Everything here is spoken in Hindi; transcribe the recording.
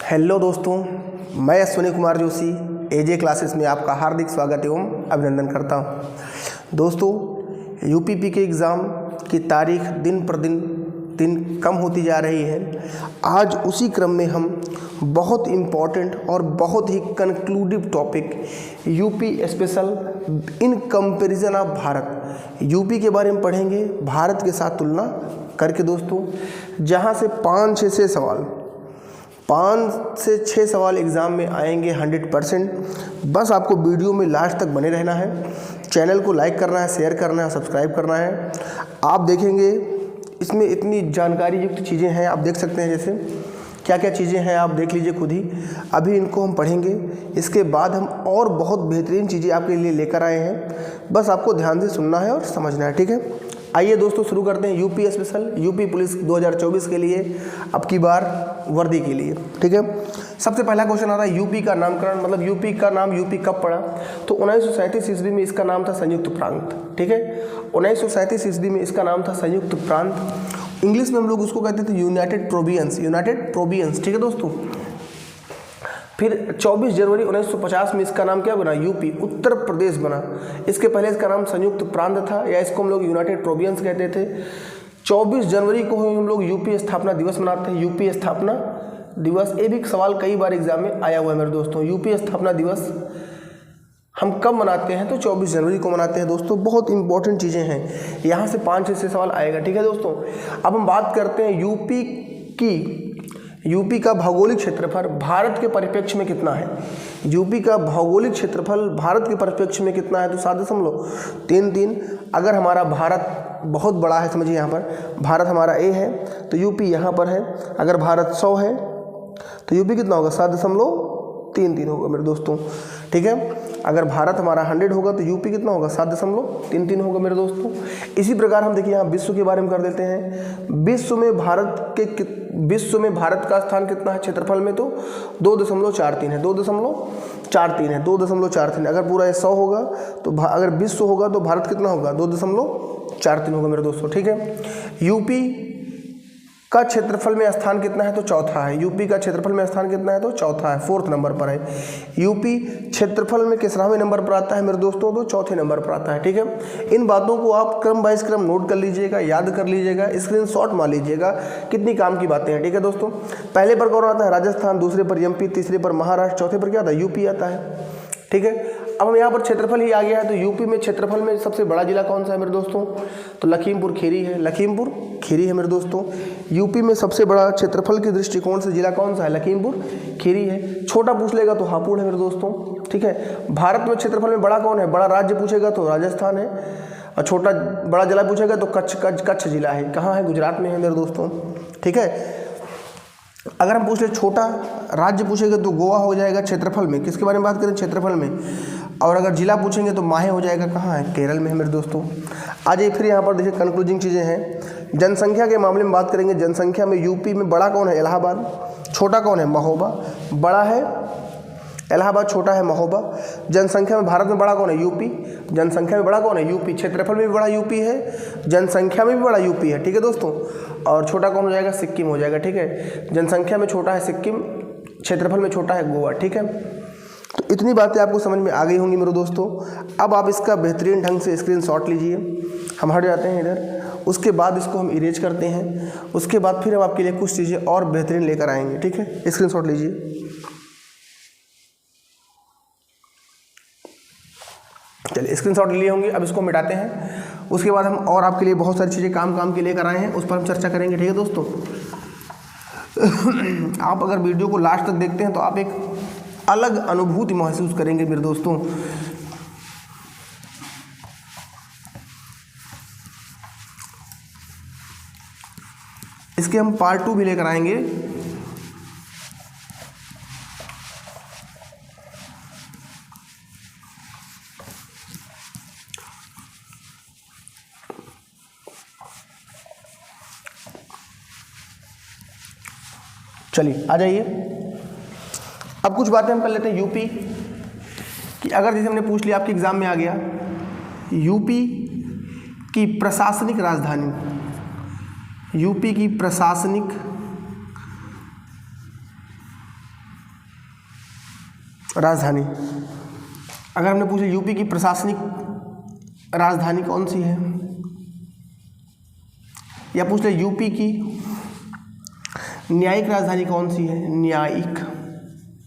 हेलो दोस्तों, मैं अश्विनी कुमार जोशी एजे क्लासेस में आपका हार्दिक स्वागत एवं अभिनंदन करता हूं। दोस्तों, यूपीपी के एग्ज़ाम की तारीख दिन पर दिन कम होती जा रही है। आज उसी क्रम में हम बहुत इम्पॉर्टेंट और बहुत ही conclusive topic UP special in comparison of Bharat, UP के बारे में पढ़ेंगे भारत के साथ तुलना करके दोस्तों, जहां से 5 से 6 सवाल एग्ज़ाम में आएंगे 100%। बस आपको वीडियो में लास्ट तक बने रहना है, चैनल को लाइक करना है, शेयर करना है, सब्सक्राइब करना है। आप देखेंगे इसमें इतनी जानकारी युक्त चीज़ें हैं, आप देख सकते हैं जैसे क्या क्या चीज़ें हैं, आप देख लीजिए खुद ही। अभी इनको हम पढ़ेंगे, इसके बाद हम और बहुत बेहतरीन चीज़ें आपके लिए लेकर आए हैं। बस आपको ध्यान से सुनना है और समझना है, ठीक है। आइए दोस्तों शुरू करते हैं यूपी स्पेशल, यूपी पुलिस 2024 के लिए, अब की बार वर्दी के लिए, ठीक है। सबसे पहला क्वेश्चन आता है यूपी का नामकरण, मतलब यूपी का नाम यूपी कब पड़ा। तो 1937 ईस्वी में इसका नाम था संयुक्त प्रांत, ठीक है। 1937 ईस्वी में इसका नाम था संयुक्त प्रांत। इंग्लिश में हम लोग उसको कहते थे यूनाइटेड प्रोविंस, ठीक है दोस्तों। फिर 24 जनवरी 1950 में इसका नाम क्या बना, यूपी उत्तर प्रदेश बना। इसके पहले इसका नाम संयुक्त प्रांत था, या इसको हम लोग यूनाइटेड प्रोविंस कहते थे। 24 जनवरी को हम लोग यूपी स्थापना दिवस मनाते हैं, यूपी स्थापना दिवस। ये भी सवाल कई बार एग्जाम में आया हुआ है मेरे दोस्तों। यूपी स्थापना दिवस हम कब मनाते हैं, तो 24 जनवरी को मनाते हैं दोस्तों। बहुत इंपॉर्टेंट चीज़ें हैं, यहाँ से 5 से 6 सवाल आएगा, ठीक है दोस्तों। अब हम बात करते हैं यूपी का भौगोलिक क्षेत्रफल भारत के परिप्रेक्ष्य में कितना है। यूपी का भौगोलिक क्षेत्रफल भारत के परिप्रेक्ष्य में कितना है, तो 7.33। अगर हमारा भारत बहुत बड़ा है, समझिए यहाँ पर भारत हमारा ए है तो यूपी यहाँ पर है। अगर भारत 100 है तो यूपी कितना होगा, 7.33 होगा मेरे दोस्तों, ठीक है। अगर भारत हमारा 100 होगा तो यूपी कितना होगा, 7.33 होगा मेरे दोस्तों। इसी प्रकार हम देखिए यहाँ विश्व के बारे में कर देते हैं। विश्व में भारत का स्थान कितना है क्षेत्रफल में, तो 2.43 है, 2.43। अगर पूरा 100 होगा तो अगर विश्व होगा तो भारत कितना होगा, 2.43 होगा मेरे दोस्तों, ठीक है। यूपी का क्षेत्रफल में स्थान कितना है, तो चौथा है। यूपी का क्षेत्रफल में स्थान कितना है, तो चौथा है, 4th नंबर पर है। यूपी क्षेत्रफल में किसरावें नंबर पर आता है मेरे दोस्तों, तो चौथे नंबर पर आता है, ठीक है। इन बातों को आप क्रम बाइज क्रम नोट कर लीजिएगा, याद कर लीजिएगा, स्क्रीनशॉट मार लीजिएगा, कितनी काम की बातें हैं, ठीक है दोस्तों। पहले पर कौन आता है, राजस्थान, दूसरे पर एमपी, तीसरे पर महाराष्ट्र, चौथे पर क्या आता है, यूपी आता है, ठीक है। अब हम यहाँ पर क्षेत्रफल ही आ गया है, तो यूपी में क्षेत्रफल में सबसे बड़ा जिला कौन सा है मेरे दोस्तों, तो लखीमपुर खीरी है मेरे दोस्तों। यूपी में सबसे बड़ा क्षेत्रफल के दृष्टिकोण से जिला कौन सा है, लखीमपुर खीरी है। छोटा पूछ लेगा तो हापुड़ है मेरे दोस्तों, ठीक है। भारत में क्षेत्रफल में बड़ा कौन है, बड़ा राज्य पूछेगा तो राजस्थान है, और बड़ा जिला पूछेगा तो कच्छ जिला है। कहाँ है, गुजरात में है मेरे दोस्तों, ठीक है। अगर हम पूछ ले छोटा राज्य पूछेंगे तो गोवा हो जाएगा क्षेत्रफल में। किसके बारे में बात करें, क्षेत्रफल में। और अगर जिला पूछेंगे तो माहे हो जाएगा, कहाँ है, केरल में है मेरे दोस्तों। आज फिर यहाँ पर देखिए कंक्लूजिंग चीज़ें हैं। जनसंख्या के मामले में बात करेंगे, जनसंख्या में यूपी में बड़ा कौन है, इलाहाबाद, छोटा कौन है, महोबा। बड़ा है इलाहाबाद, छोटा है महोबा। जनसंख्या में भारत में बड़ा कौन है, यूपी। जनसंख्या में बड़ा कौन है, यूपी। क्षेत्रफल में भी बड़ा यूपी है, जनसंख्या में भी बड़ा यूपी है, ठीक है दोस्तों। और छोटा कौन हो जाएगा, सिक्किम हो जाएगा, ठीक है। जनसंख्या में छोटा है सिक्किम, क्षेत्रफल में छोटा है गोवा, ठीक है। तो इतनी बातें आपको समझ में आ गई होंगी मेरे दोस्तों। अब आप इसका बेहतरीन ढंग से स्क्रीनशॉट लीजिए। हम हट जाते हैं इधर, उसके बाद इसको हम इरेज करते हैं। उसके बाद फिर हम आपके लिए कुछ चीज़ें और बेहतरीन लेकर आएंगे, ठीक है। स्क्रीनशॉट लीजिए। चलिए स्क्रीनशॉट लिए होंगे, अब इसको मिटाते हैं। उसके बाद हम और आपके लिए बहुत सारी चीज़ें काम के लेकर आए हैं, उस पर हम चर्चा करेंगे, ठीक है दोस्तों। आप अगर वीडियो को लास्ट तक देखते हैं तो आप एक अलग अनुभूति महसूस करेंगे मेरे दोस्तों। इसके हम पार्ट 2 भी लेकर आएंगे। चलिए आ जाइए, अब कुछ बातें हम कर लेते हैं यूपी कि अगर जैसे हमने पूछ लिया, आपके एग्जाम में आ गया, यूपी की प्रशासनिक राजधानी, यूपी की प्रशासनिक राजधानी। अगर हमने पूछा यूपी की प्रशासनिक राजधानी कौन सी है, या पूछ ले यूपी की न्यायिक राजधानी कौन सी है, न्यायिक